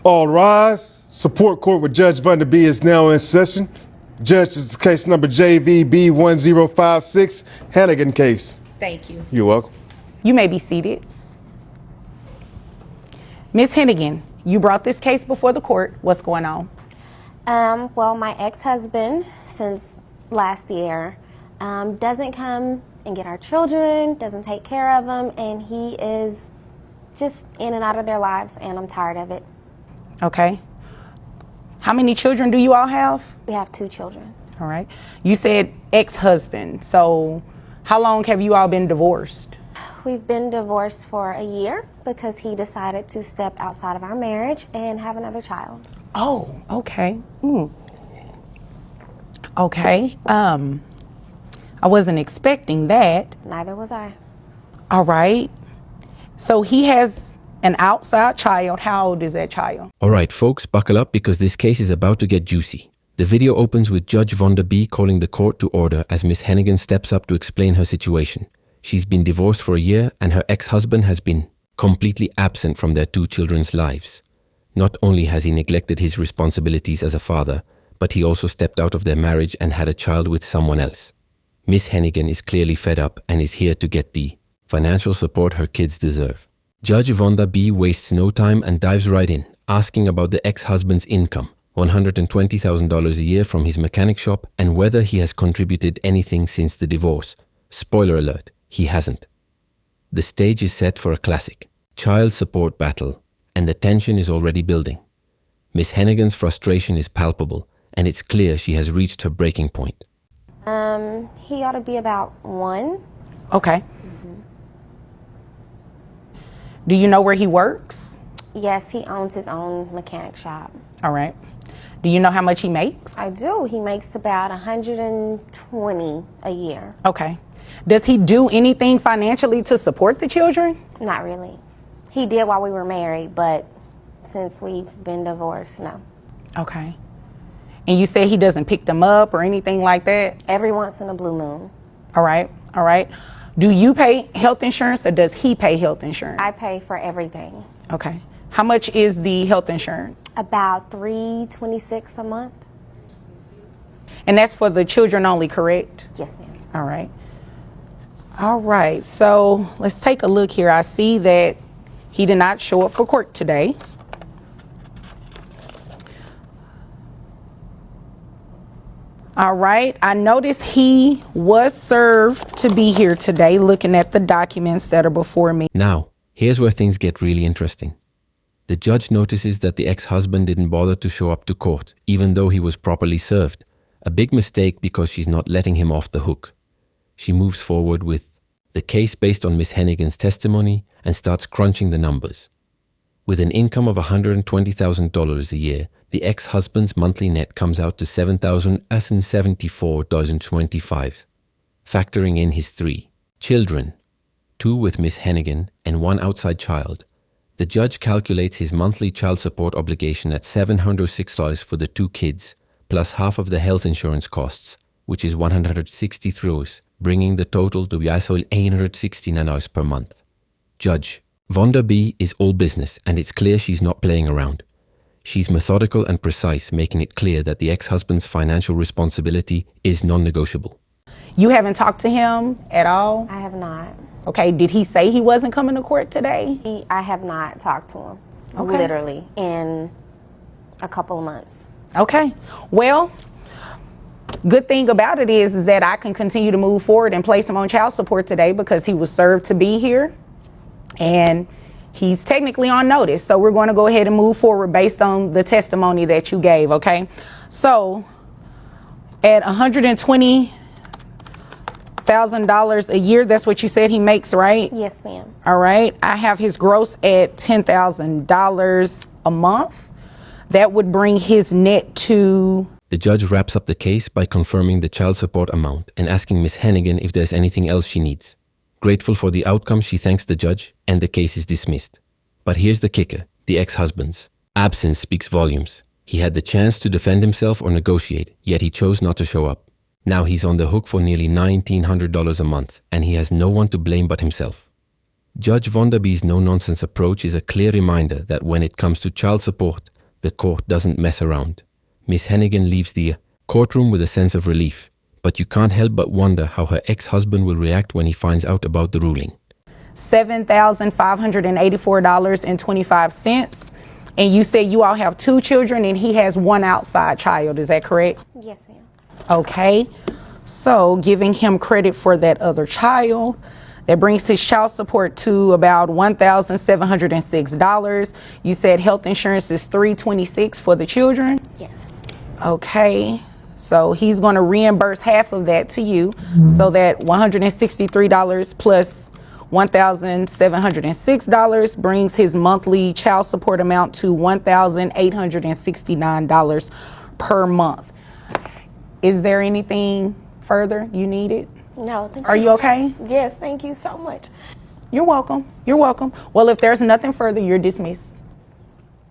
All rise. Support court with Judge Vanderby is now in session. Judge, this is case number JVB 1056, Hannigan case. Thank you. You're welcome. You may be seated. Ms. Hannigan, you brought this case before the court. What's going on? Well, my ex-husband, since last year, doesn't come and get our children, doesn't take care of them, and he is just in and out of their lives, and I'm tired of it. Okay. How many children do you all have? We have 2 children. All right. You said ex-husband. So how long have you all been divorced? We've been divorced for a year because he decided to step outside of our marriage and have another child. Oh, okay. Okay. I wasn't expecting that. Neither was I. All right. So he has an outside child. How old is that child? All right, folks, buckle up because this case is about to get juicy. The video opens with Judge Vanderby calling the court to order as Miss Hannigan steps up to explain her situation. She's been divorced for a year and her ex-husband has been completely absent from their 2 children's lives. Not only has he neglected his responsibilities as a father, but he also stepped out of their marriage and had a child with someone else. Miss Hannigan is clearly fed up and is here to get the financial support her kids deserve. Judge Vanderby wastes no time and dives right in, asking about the ex-husband's income, $120,000 a year from his mechanic shop, and whether he has contributed anything since the divorce. Spoiler alert, he hasn't. The stage is set for a classic child support battle, and the tension is already building. Miss Hannigan's frustration is palpable, and it's clear she has reached her breaking point. He ought to be about 1. Okay. Do you know where he works? Yes, he owns his own mechanic shop. All right. Do you know how much he makes? I do. He makes about $120 a year. Okay. Does he do anything financially to support the children? Not really. He did while we were married, but since we've been divorced, no. Okay. And you said he doesn't pick them up or anything like that? Every once in a blue moon. All right. All right. Do you pay health insurance or does he pay health insurance? I pay for everything. Okay. How much is the health insurance? About $326 a month. And that's for the children only, correct? Yes, ma'am. All right. All right. So let's take a look here. I see that he did not show up for court today. All right. I noticed he was served to be here today, looking at the documents that are before me. Now, here's where things get really interesting. The judge notices that the ex-husband didn't bother to show up to court, even though he was properly served. A big mistake because she's not letting him off the hook. She moves forward with the case based on Miss Hannigan's testimony and starts crunching the numbers. With an income of $120,000 a year, the ex-husband's monthly net comes out to $7,074.25. Factoring in his 3 children, 2 with Miss Hannigan and 1 outside child, the judge calculates his monthly child support obligation at $706 for the 2 kids, plus half of the health insurance costs, which is $163, bringing the total to $869 per month. Judge Vanderby is all business, and it's clear she's not playing around. She's methodical and precise, making it clear that the ex-husband's financial responsibility is non-negotiable. You haven't talked to him at all? I have not. Okay. Did he say he wasn't coming to court today? I have not talked to him, Okay. literally, in a couple of months. Okay. Well, good thing about it is that I can continue to move forward and place him on child support today because he was served to be here and he's technically on notice. So we're going to go ahead and move forward based on the testimony that you gave. Okay. So at $120,000 a year, that's what you said he makes, right? Yes, ma'am. All right. I have his gross at $10,000 a month. That would bring his net to... The judge wraps up the case by confirming the child support amount and asking Miss Hannigan if there's anything else she needs. Grateful for the outcome, she thanks the judge and the case is dismissed. But here's the kicker, the ex-husband's absence speaks volumes. He had the chance to defend himself or negotiate, yet he chose not to show up. Now he's on the hook for nearly $1,900 a month, and he has no one to blame but himself. Judge Vanderby's no-nonsense approach is a clear reminder that when it comes to child support, The court doesn't mess around. Miss Hennigan leaves the courtroom with a sense of relief, but you can't help but wonder how her ex-husband will react when he finds out about the ruling. $7,584.25. And you said you all have 2 children and he has 1 outside child. Is that correct? Yes, ma'am. Okay. So giving him credit for that other child, that brings his child support to about $1,706. You said health insurance is $326 for the children. Yes. Okay. So he's going to reimburse half of that to you, so that $163 plus $1,706 brings his monthly child support amount to $1,869 per month. Is there anything further you needed? No, thank you. Are you okay? Yes, thank you so much. You're welcome. You're welcome. Well, if there's nothing further, you're dismissed.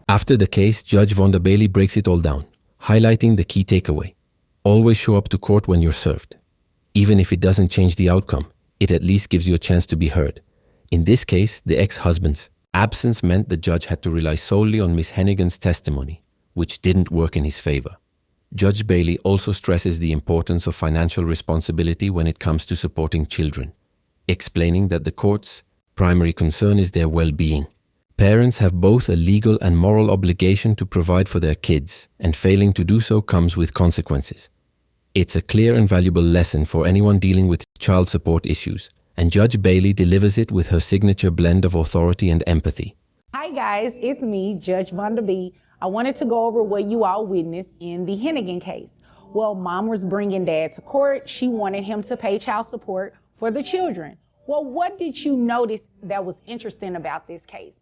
After the case, Judge Vonda Bailey breaks it all down, highlighting the key takeaway. Always show up to court when you're served. Even if it doesn't change the outcome, it at least gives you a chance to be heard. In this case, the ex-husband's absence meant the judge had to rely solely on Miss Hennigan's testimony, which didn't work in his favor. Judge Bailey also stresses the importance of financial responsibility when it comes to supporting children, explaining that the court's primary concern is their well-being. Parents have both a legal and moral obligation to provide for their kids, and failing to do so comes with consequences. It's a clear and valuable lesson for anyone dealing with child support issues, and Judge Bailey delivers it with her signature blend of authority and empathy. Hi guys, it's me, Judge Vonda B. I wanted to go over what you all witnessed in the Hennigan case. Well, mom was bringing dad to court. She wanted him to pay child support for the children. Well, what did you notice that was interesting about this case?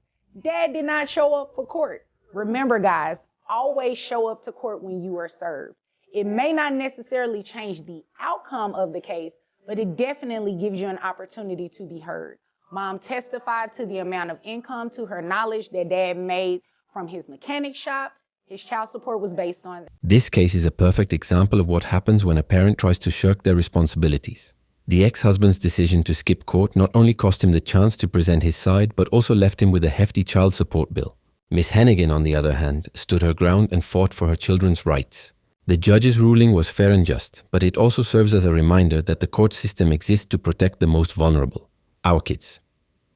Dad did not show up for court. Remember guys, always show up to court when you are served. It may not necessarily change the outcome of the case, but it definitely gives you an opportunity to be heard. Mom testified to the amount of income to her knowledge that dad made from his mechanic shop. His child support was based on that. This case is a perfect example of what happens when a parent tries to shirk their responsibilities. The ex-husband's decision to skip court not only cost him the chance to present his side, but also left him with a hefty child support bill. Miss Hennigan, on the other hand, stood her ground and fought for her children's rights. The judge's ruling was fair and just, but it also serves as a reminder that the court system exists to protect the most vulnerable, our kids.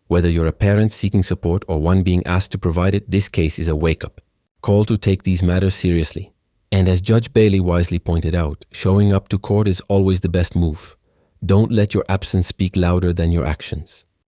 Whether you're a parent seeking support or one being asked to provide it, this case is a wake-up call to take these matters seriously. And as Judge Bailey wisely pointed out, showing up to court is always the best move. Don't let your absence speak louder than your actions.